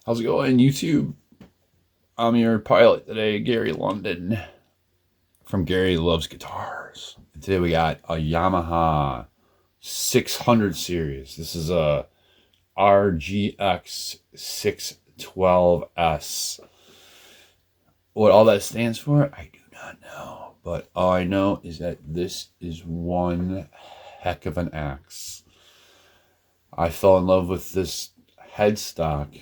How's it going, YouTube? I'm your pilot today, Gary London from Gary Loves Guitars. And today we got a Yamaha 600 series. This is a RGX 612S. What all that stands for, I do not know. But all I know is that this is one heck of an axe. I fell in love with this headstock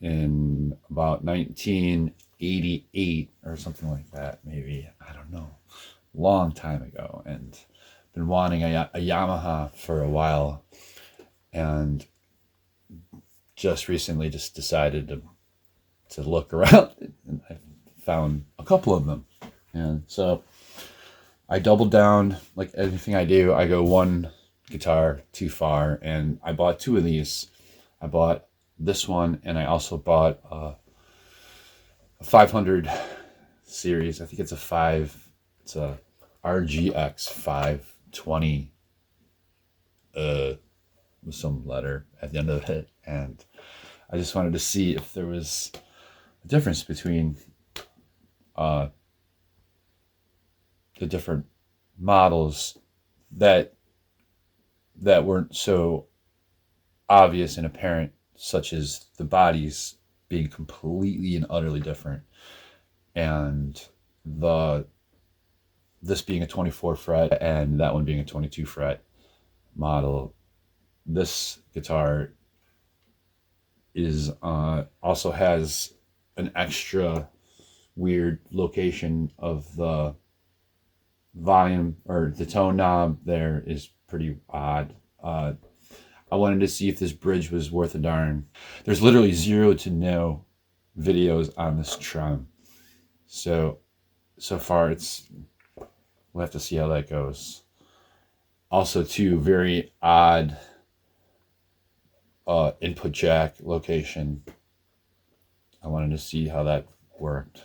in about 1988 or something like that, maybe. I don't know. Long time ago. And been wanting a Yamaha for a while. And just recently just decided to look around. And I found a couple of them. And so I doubled down. Like everything I do, I go one guitar too far. And I bought two of these. I bought this one, and I also bought a 500 series. I think it's a RGX 520 with some letter at the end of it. And I just wanted to see if there was a difference between the different models that weren't so obvious and apparent, such as the bodies being completely and utterly different, and this being a 24 fret and that one being a 22 fret model. This guitar is also has an extra weird location of the volume, or the tone knob there is pretty odd. I wanted to see if this bridge was worth a darn. There's literally 0 to no videos on this trem. So far we'll have to see how that goes. Also, too, very odd input jack location. I wanted to see how that worked.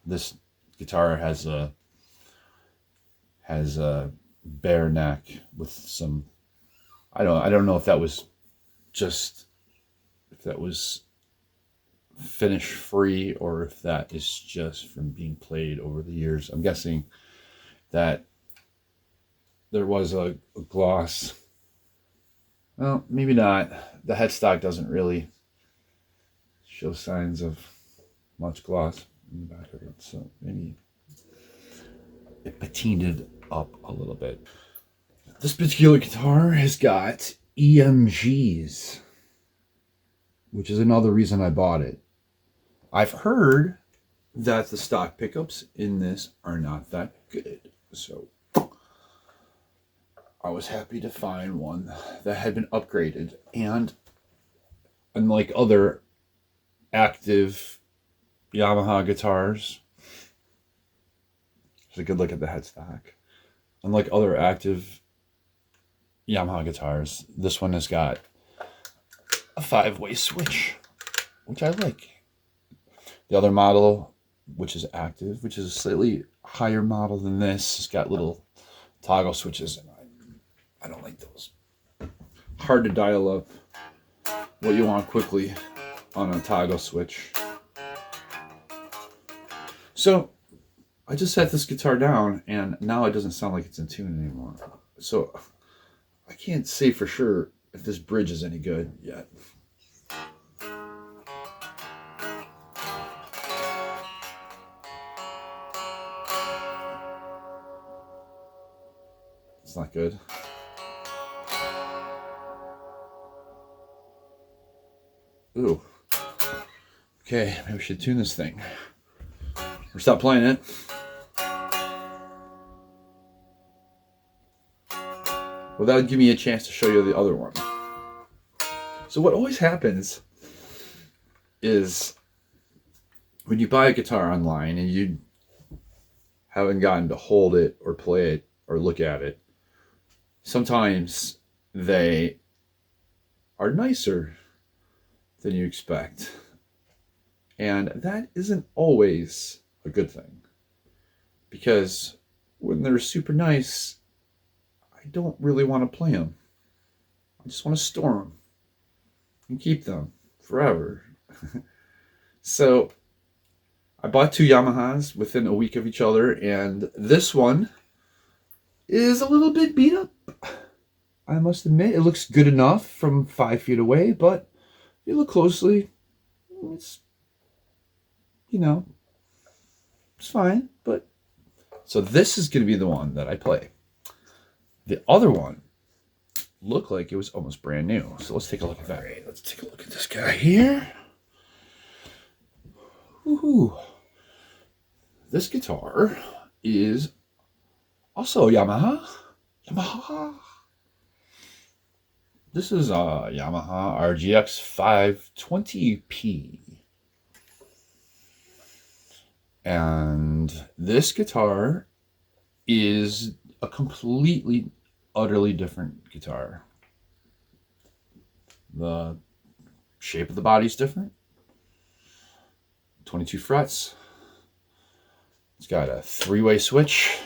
This guitar has a bare neck with some, I don't know if that was finish free or if that is just from being played over the years. I'm guessing that there was a gloss. Well, maybe not. The headstock doesn't really show signs of much gloss in the back of it, so maybe it patined up a little bit. This particular guitar has got EMGs, which is another reason I bought it. I've heard that the stock pickups in this are not that good, so I was happy to find one that had been upgraded. And unlike other active Yamaha guitars, there's a good look at the headstock. Unlike other active Yamaha guitars, this one has got a 5-way switch, which I like. The other model, which is active, which is a slightly higher model than this, has got little toggle switches, and I don't like those. Hard to dial up what you want quickly on a toggle switch. So I just set this guitar down, and now it doesn't sound like it's in tune anymore. So I can't say for sure if this bridge is any good yet. It's not good. Ooh. Okay, maybe we should tune this thing. Or stop playing it. Well, that would give me a chance to show you the other one. So what always happens is when you buy a guitar online and you haven't gotten to hold it or play it or look at it, sometimes they are nicer than you expect. And that isn't always a good thing, because when they're super nice, I don't really want to play them. I just want to store them and keep them forever. So I bought two Yamahas within a week of each other, and this one is a little bit beat up. I must admit, it looks good enough from 5 feet away, but if you look closely, it's, it's fine. But so this is going to be the one that I play. The other one looked like it was almost brand new. So let's take a look at that. Right, let's take a look at this guy here. Woohoo! This guitar is also a Yamaha. This is a Yamaha RGX 520p. And this guitar is a completely, utterly different guitar. The shape of the body is different. 22 frets. It's got a 3-way switch.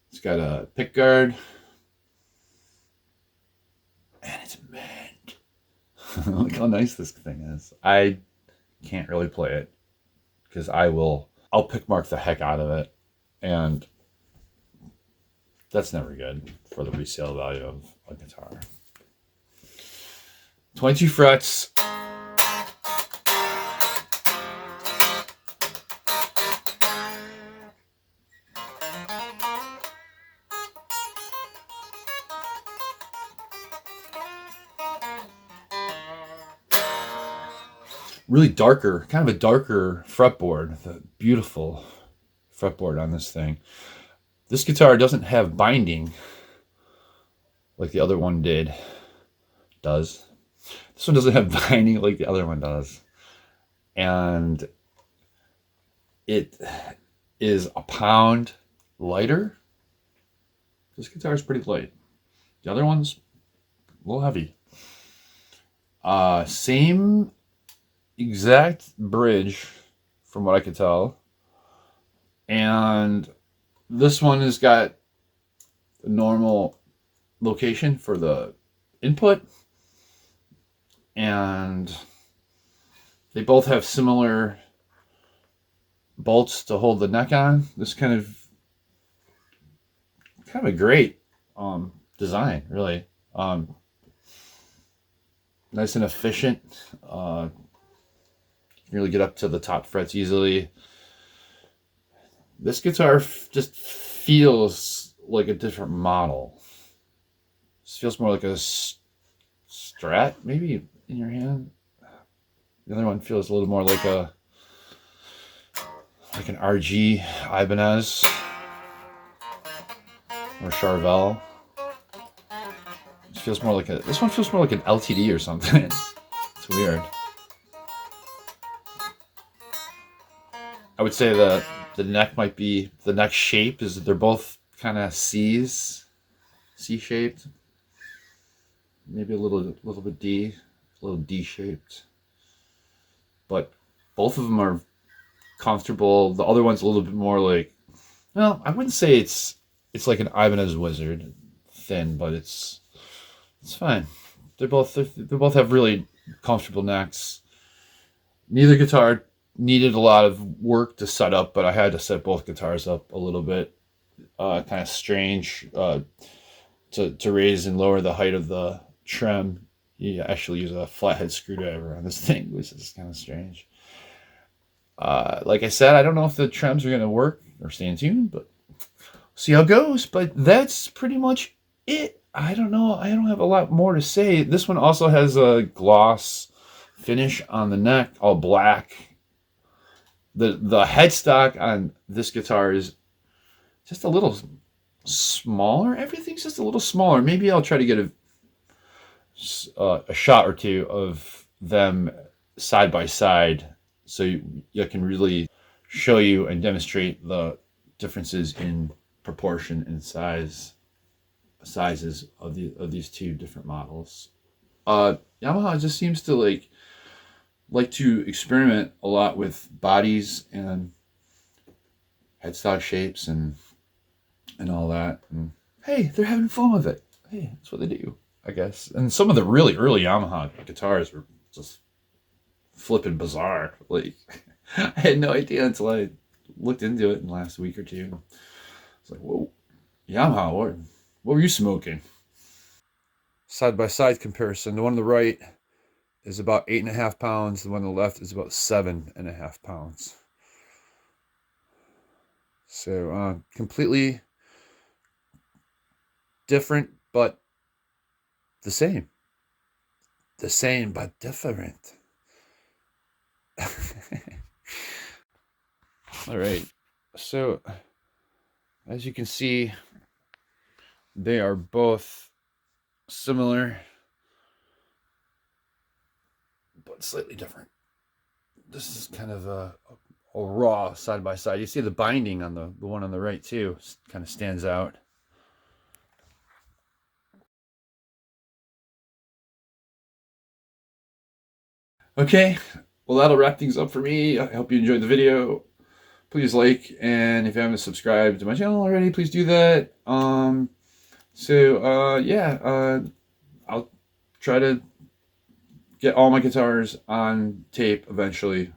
It's got a pick guard. And it's mint. Look how nice this thing is. I can't really play it because I'll pick mark the heck out of it. And that's never good for the resale value of a guitar. 22 frets. Really darker, kind of a darker fretboard. The beautiful fretboard on this thing. This guitar doesn't have binding like the other one does. This one doesn't have binding like the other one does. And it is a pound lighter. This guitar is pretty light. The other one's a little heavy. Same exact bridge from what I could tell. And this one has got the normal location for the input. And they both have similar bolts to hold the neck on. This kind of a great design, really. Nice and efficient. You can really get up to the top frets easily. This guitar just feels like a different model. This feels more like a Strat, maybe, in your hand. The other one feels a little more like an RG Ibanez or Charvel. This one feels more like an LTD or something. It's weird. I would say the neck might be, the neck shape is, they're both kind of C-shaped. Maybe a little bit D, a little D-shaped. But both of them are comfortable. The other one's a little bit more like, well, I wouldn't say it's like an Ibanez Wizard thin, but it's fine. They both have really comfortable necks. Neither guitar needed a lot of work to set up, but I had to set both guitars up a little bit. Kind of strange to raise and lower the height of the trem. You actually use a flathead screwdriver on this thing, which is kind of strange. Like I said, I don't know if the trems are going to work or stay in tune, but see how it goes. But that's pretty much it. I don't know. I don't have a lot more to say. This one also has a gloss finish on the neck, all black. The headstock on this guitar is just a little smaller. Everything's just a little smaller. Maybe I'll try to get a shot or two of them side by side so you can really show you and demonstrate the differences in proportion and sizes of these two different models. Yamaha just seems to like to experiment a lot with bodies and headstock shapes and all that. And hey, they're having fun with it. Hey, that's what they do, I guess. And some of the really early Yamaha guitars were just flipping bizarre. Like, I had no idea until I looked into it in the last week or two. It's like, whoa, Yamaha, what were you smoking? Side by side comparison. The one on the right is about 8.5 pounds. The one on the left is about 7.5 pounds. So completely different, but the same. The same, but different. All right. So as you can see, they are both similar, but slightly different. This is kind of a raw side by side. You see the binding on the one on the right too, kind of stands out. Okay, well, that'll wrap things up for me. I hope you enjoyed the video. Please like, and if you haven't subscribed to my channel already, please do that. Yeah, I'll try to get all my guitars on tape eventually,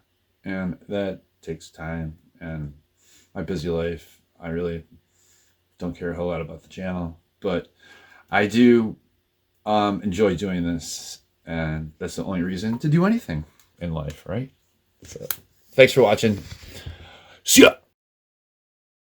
and that takes time and my busy life. I really don't care a whole lot about the channel, but I do enjoy doing this, and that's the only reason to do anything in life, right? So, thanks for watching. See ya.